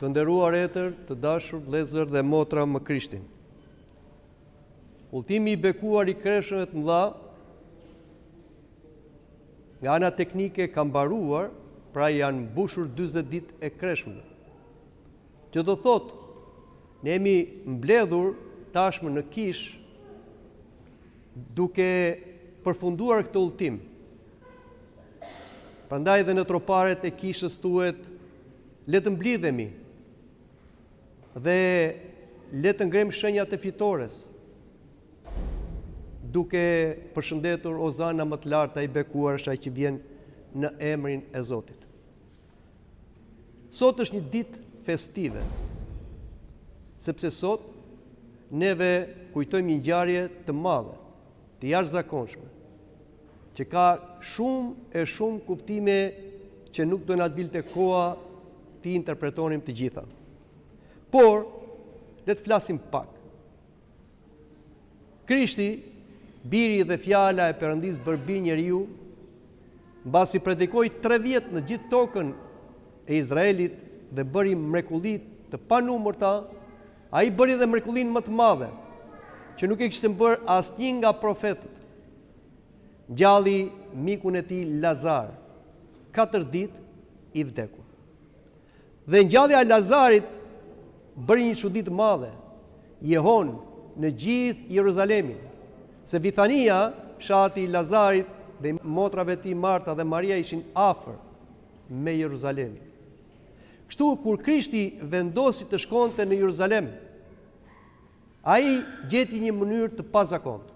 Të nderuar etër, të dashur vëllezër dhe motra më Krishtin. Udhëtimi i bekuar i kreshëve të mëdha nga ana teknike ka mbaruar, pra janë mbushur 40 ditë e kreshmeve. Që do thotë, ne jemi mbledhur tashmë në Kish duke përfunduar këtë udhëtim. Prandaj dhe në troparet e Kishës thuhet, le të mblidhemi dhe le të ngrem shenjat e fitores, duke përshëndetur Ozana më të larta i bekuar është ai që vjen në emrin e Zotit. Sot është një ditë festive, sepse sot neve kujtojmë një ngjarje të madhe, të jashtëzakonshme, që ka shumë kuptime që nuk do na dilte koha të interpretonim të gjitha. Por, le të flasim pak. Krishti, biri dhe fjala e Perëndisë bërbir njeriu, mbasi predikoi 3 vjet në gjithë tokën e Izraelit dhe bëri mrekulli të panumërta, ai bëri dhe mrekullinë më të madhe, që nuk e kishte bërë asnjë nga profetët. Ngjalli mikun e tij Lazar, 4 ditë i vdekur. Dhe ngjallja e Lazarit bëri një çudi të madhe, jehon në gjithë Jeruzalemin, se Bithania, fshati i Lazarit dhe motrave të tij Marta dhe Maria ishin afër me Jeruzalemin. Kështu kur Krishti vendosi të shkonte në Jeruzalem, ai gjeti një mënyrë të pazakontë.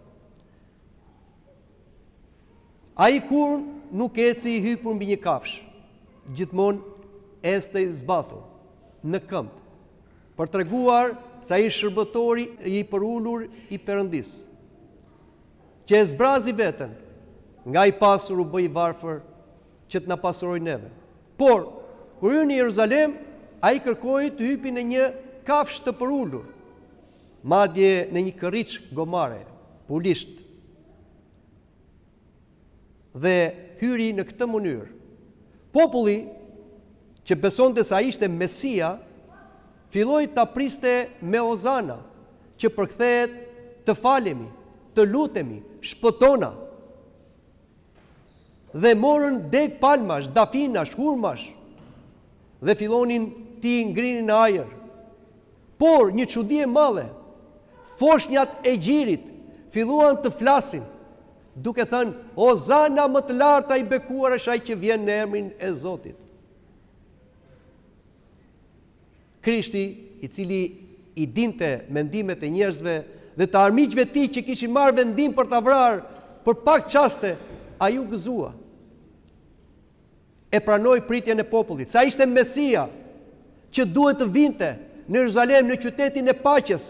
Ai kur nuk eci i hypur mbi një kafsh, gjithmonë este i zbathur në këmbë, për treguar se ai shërbëtori i përulur i Perëndisë, që e zbrazi veten, nga i pasur u bë i varfër që të na pasurojë neve. Por, kur hyn në Jeruzalem, ai kërkoi të hypi në një kafshë të përulur, madje në një kërriç gomare, pulisht. Dhe hyri në këtë mënyrë. Populli që besonte se ai ishte Mesia, filloi ta priste me Ozana, që përkthehet të falemi, të lutemi, shpëtona. Dhe morën deg palmash, dafinash, hurmash, dhe fillonin t'i ngrinin në ajër. Por një çudi e madhe, foshnjat e gjirit filluan të flasin, duke thënë, Ozana më të larta i bekuar është ai që vjen në emrin e Zotit. Krishti, i cili i dinte mendimet e njerëzve dhe të armiqve të tij që kishin marrë vendim për ta vrarë për pak çaste, ai u gëzua. E pranoi pritjen e popullit, sa ishte Mesia që duhet të vinte në Jeruzalem, në qytetin e paqes,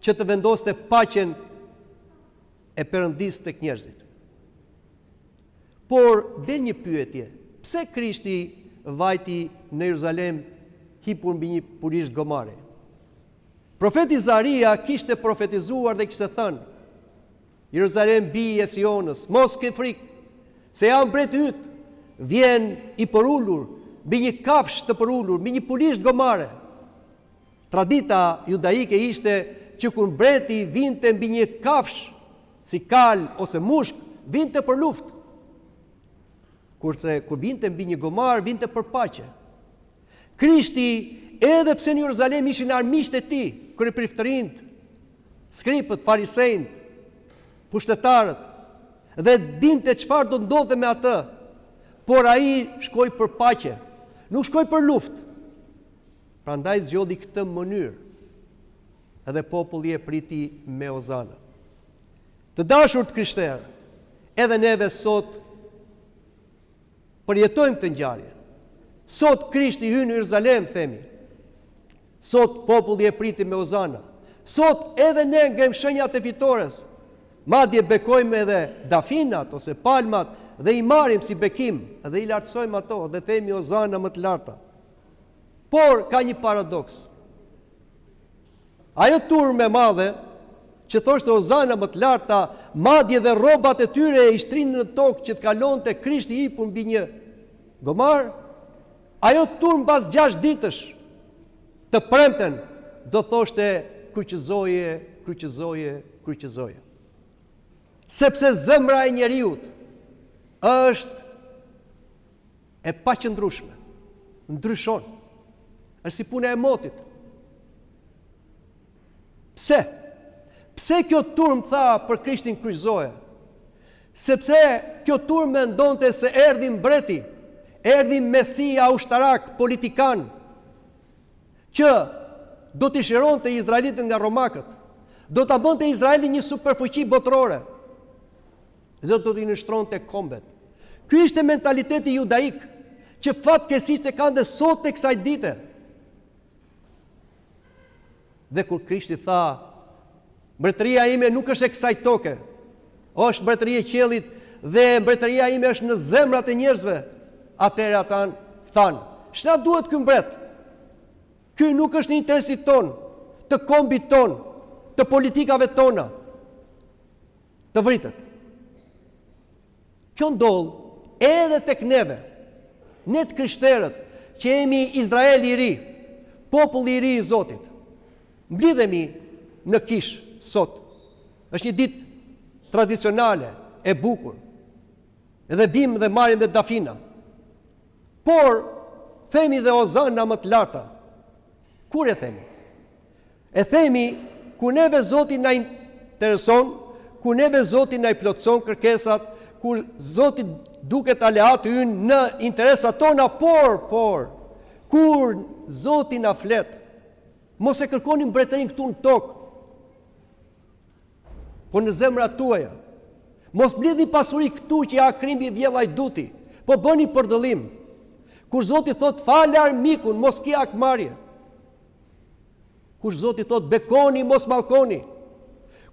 që të vendoste paqen e Perëndisë tek njerëzit. Por del një pyetje, pse Krishti vajti në Jeruzalem hipur mbi një pulisht gomare? Profeti Izaria kishte profetizuar dhe kishte thënë, Jeruzalem bie e Sionës, mos ke frikë, se jam mbreti yt, vjen i përulur, mbi një kafshë të përulur, mbi një pulisht gomare. Tradita judaike ishte që kur mbreti vinte mbi një kafshë, si kal ose mushk, vinte për luftë. Kurse kur vinte mbi një gomar, vinte për paqe. Krishti, edhe pse në Jeruzalem ishin armiqtë e tij, kryepriftërinjt, skripët, farisejt, pushtetarët, dhe dinte çfarë do ndodhte me atë, por ai shkoi për paqe, nuk shkoi për luftë. Prandaj zgjodhi këtë mënyrë, edhe populli e priti me Ozana. Të dashur të krishterë, edhe neve sot përjetojmë të ngjarje. Sot Krishti hyn në Jeruzalem, themi. Sot populli e priti me Ozana. Sot edhe ne ngrem shenjat e fitores. Madje bekojmë edhe dafinat ose palmat dhe i marrim si bekim dhe i lartësojmë ato dhe themi Ozana më të larta. Por ka një paradoks. Ajo turme madhe që thoshte Ozana më të larta, madje dhe rrobat e tyre i shtrinë në tokë që të kalonte Krishti hipur mbi një gomar, Ajo turm pas 6 ditësh të premten do thoshte kryqëzoje, kryqëzoje, kryqëzoje. Sepse zemra e njeriut është e paqëndrueshme, ndryshon, është si puna e motit. Pse? Pse kjo turm tha për Krishtin kryqëzoje? Sepse kjo turm mendonte se erdhi mbreti, erdhi Mesia ushtarak, politikan, që do t'i shironte izraelitët nga romakët, do t'a bënte Izraelin një superfuqi botërore, dhe do t'i nështronte kombet. Ky ishte mentaliteti judaik, që fatkeqësisht e kanë dhe sot të kësaj dite. Dhe kur Krishti tha, mbretëria ime nuk është e kësaj toke, është mbretëria e qiellit dhe mbretëria ime është në zemrat e njerëzve, atëherë ata thanë, ç'na duhet ky mbret? Ky nuk është në interesit ton, të kombit ton, të politikave tona, të vritet. Kjo ndodh edhe tek neve, ne të krishterët, që jemi Izraeli i ri, populli i ri i Zotit. Mblidhemi në Kish sot. Është një ditë tradicionale, e bukur. Edhe vim dhe marrim dhe dafina. Por themi dhe ozana më të larta. Kur e themi? E themi ku neve Zoti na intereson, ku neve Zoti na i plotson kërkesat, kur Zoti duket aleati ynë në interesat tona, por kur Zoti na flet, mos e kërkoni mbretërinë këtu në tokë, po në zemrat tuaja. Mos blidhni pasuri këtu që ja krimbi vjellaj duti, po bëni përdëllim. Kur Zoti thot falë armikun, mos ki akmarrje. Kur Zoti thot bekoni, mos mallkoni.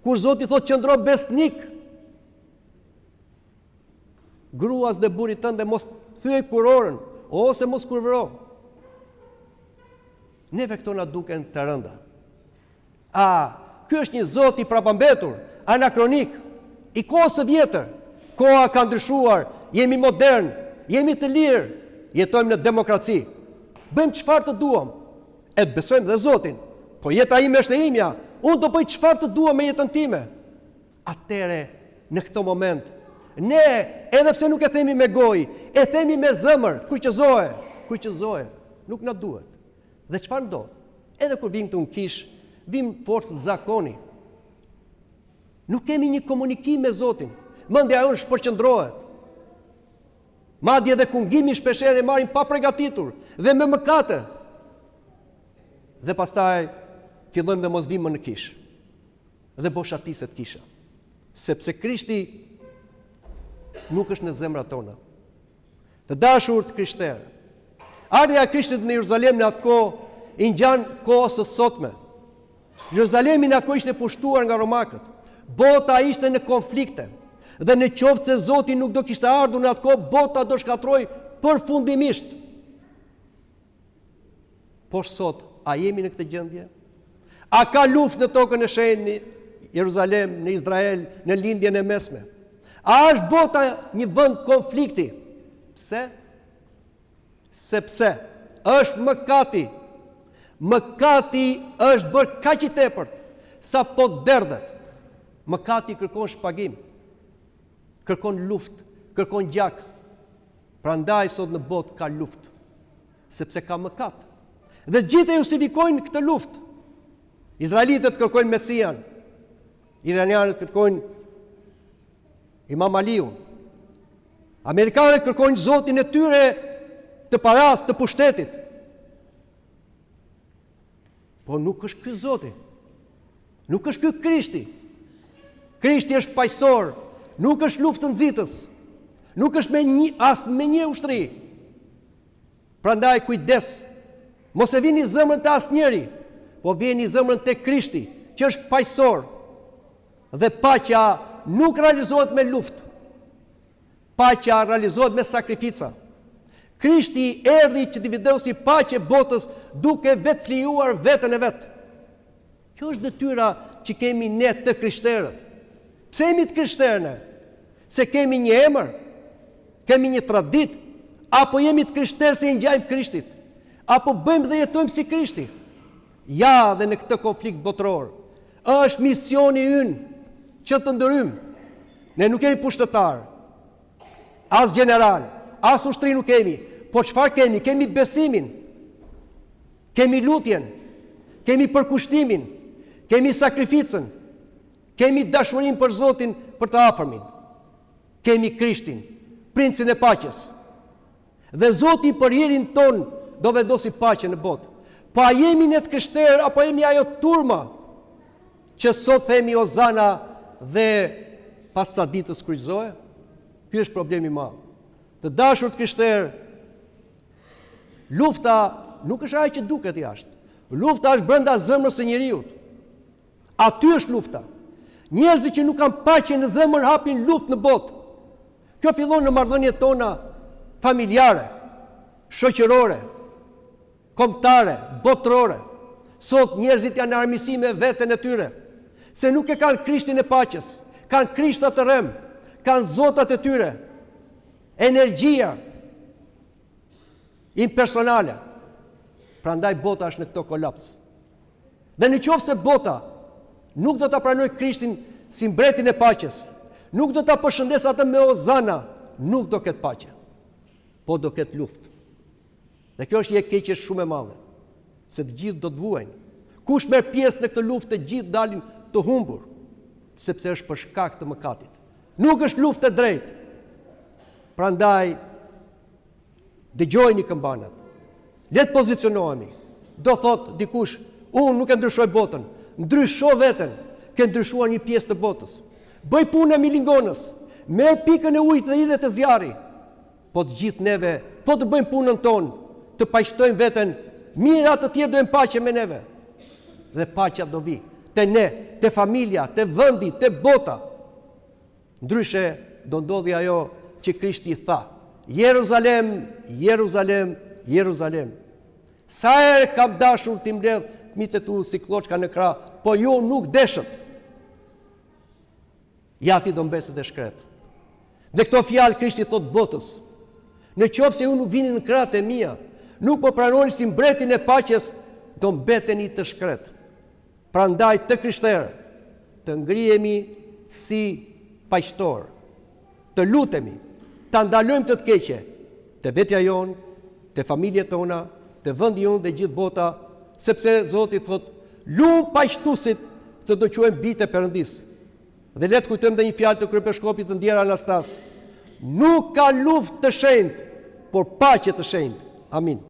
Kur Zoti thot qëndro besnik, gruas dhe burrit tënde mos thyej kurorën, ose mos kurvëro. Neve këto na duken të rënda. Ky është një Zot i prapambetur, anakronik, i kohës së vjetër. Koha ka ndryshuar, jemi modern, jemi të lirë, jetojmë në demokraci. Bëjmë çfarë të duam, e besojmë dhe Zotin. Po jeta ime është e imja, unë do bëj çfarë të dua me jetën time. Atëre, në këtë moment, ne, edhe pse nuk e themi me gojë, e themi me zemër, kryqëzoje, nuk na duhet. Dhe çfarë ndodh? Edhe kur vim këtu në Kish, vim forcë zakoni. Nuk kemi një komunikim me Zotin. Mendja jonë shpërqendrohet. Madje edhe kungimi shpeshherë e marrim pa përgatitur dhe me mëkate. Dhe pastaj fillojmë dhe mos vim më në Kish. Dhe boshatiset kisha. Sepse Krishti nuk është në zemrat tona. Të dashur të krishterë, ardha e Krishtit në Jeruzalem në atë kohë i ngjan kohës së sotme. Jeruzalemi në atë kohë ishte pushtuar nga romakët. Bota ishte në konflikte. Dhe në qoftë se Zoti nuk do kishte ardhur në atë kohë, bota do shkatroi përfundimisht. Por sot, a jemi në këtë gjendje? A ka luftë në tokën e shenjtë në Jeruzalem, në Izrael, në lindjen e mesme? A është bota një vend konflikti? Pse? Sepse është mëkati. Mëkati është bërë kaq i tepërt sa po derdhet. Mëkati kërkon shpagim, kërkon luftë, kërkon gjak. Prandaj sot në botë ka luftë, sepse ka mëkat. Dhe gjithë e justifikojnë këtë luftë. Izraelitët kërkojnë Mesian, iranianët kërkojnë Imam Aliun, amerikanët kërkojnë Zotin e tyre të paras, të pushtetit. Po nuk është ky Zoti, nuk është ky Krishti. Krishti është paqësor, nuk është luftënxitës, nuk është me një ushtri. Prandaj kujdes, mos e vini zemrën të asnjëri, po vini zemrën te Krishti, që është paqësor. Dhe paqja nuk realizohet me luftë. Paqja realizohet me sakrifica. Krishti erdhi që të vendosi paqe botës duke vetë flijuar veten e vet. Kjo është detyra që kemi ne të krishterët. Pse jemi të krishterë ne? Se kemi një emër, kemi një traditë, Apo jemi të krishterë se i ngjajmë Krishtit? Apo bëjmë dhe jetojmë si Krishti? Ja, dhe në këtë konflikt botëror, është misioni ynë që të ndërrymë. Ne nuk kemi pushtetar, as general, as ushtri nuk kemi, po çfarë kemi? Kemi besimin, kemi lutjen, kemi përkushtimin, kemi sakrificën, kemi dashurinë për Zotin, për të afërmin. Kemi Krishtin, Princin e paqes. Dhe Zoti për jerin ton do vendosi paqe në botë. Po a jemi ne të krishterë apo jemi ajo turma që sot themi Ozana dhe pas ca ditës kryqëzohet? Ky është problemi i madh. Të dashur të krishterë, lufta nuk është ajo që duket jashtë. Lufta është brenda zemrës së njeriu. Aty është lufta. Njerëzit që nuk kanë paqe në zemër hapin luftë në botë. Kjo fillon në marrëdhëniet tona familjare, shoqërore, kombëtare, botërore. Sot njerëzit janë në armiqësi me veten e tyre, se nuk e kanë Krishtin e paqes, kanë krishta të rrem, kanë zotat e tyre, energjia impersonale. Prandaj bota është në këto kolaps. Dhe në qoftë se bota nuk do ta pranoj Krishtin si mbretin e paqes, nuk do ta përshëndes atë me Ozana, nuk do ketë paqe, po do ketë luftë. Dhe kjo është një keqje shumë e madhe, se të gjithë do të vuajnë. Kush merr pjesë në këtë luftë, të gjithë dalin të humbur, sepse është për shkak të mëkatit. Nuk është luftë e drejtë. Prandaj dëgjojini këmbanat. Le të pozicionohemi. Do thot dikush, unë nuk e ndryshoj botën, ndrysho veten, ke ndryshuar një pjesë të botës. Bëj punë e milingonës, merr pikën e ujit dhe hidhe të zjarri. Po të gjithë neve, po të bëjmë punën tonë, të paqtojmë veten, mirat të tjerë do të paqe me neve. Dhe paqja do vi te ne, te familja, te vendi, te bota. Ndryshe do ndodhi ajo që Krishti tha: Jeruzalem, Jeruzalem, Jeruzalem. Sa herë kam dashur t'i mbledh fëmijët e tu si kloçka në krah, po ju nuk deshët. Ja ti do mbetet e shkret. Dhe këto fjalë Krishti thot botës: në qoftë se ju nuk vini në krahët e mia, nuk po pranoni si mbretin e paqes, do mbeteni të shkret. Prandaj të krishterë, të ngrihemi si paqëtor, të lutemi, ta ndalojmë të keqe, të vetja jonë, të familjet tona, të vendi jonë dhe gjithë bota, sepse Zoti thot: lumë paqëtuesit të do quajmë bijtë e Perëndis. Dhe le të kujtojmë dhe një fjalë të kryepiskopit të Ndjer Anastas: nuk ka luftë të shenjtë, por paqe të shenjtë. Amin.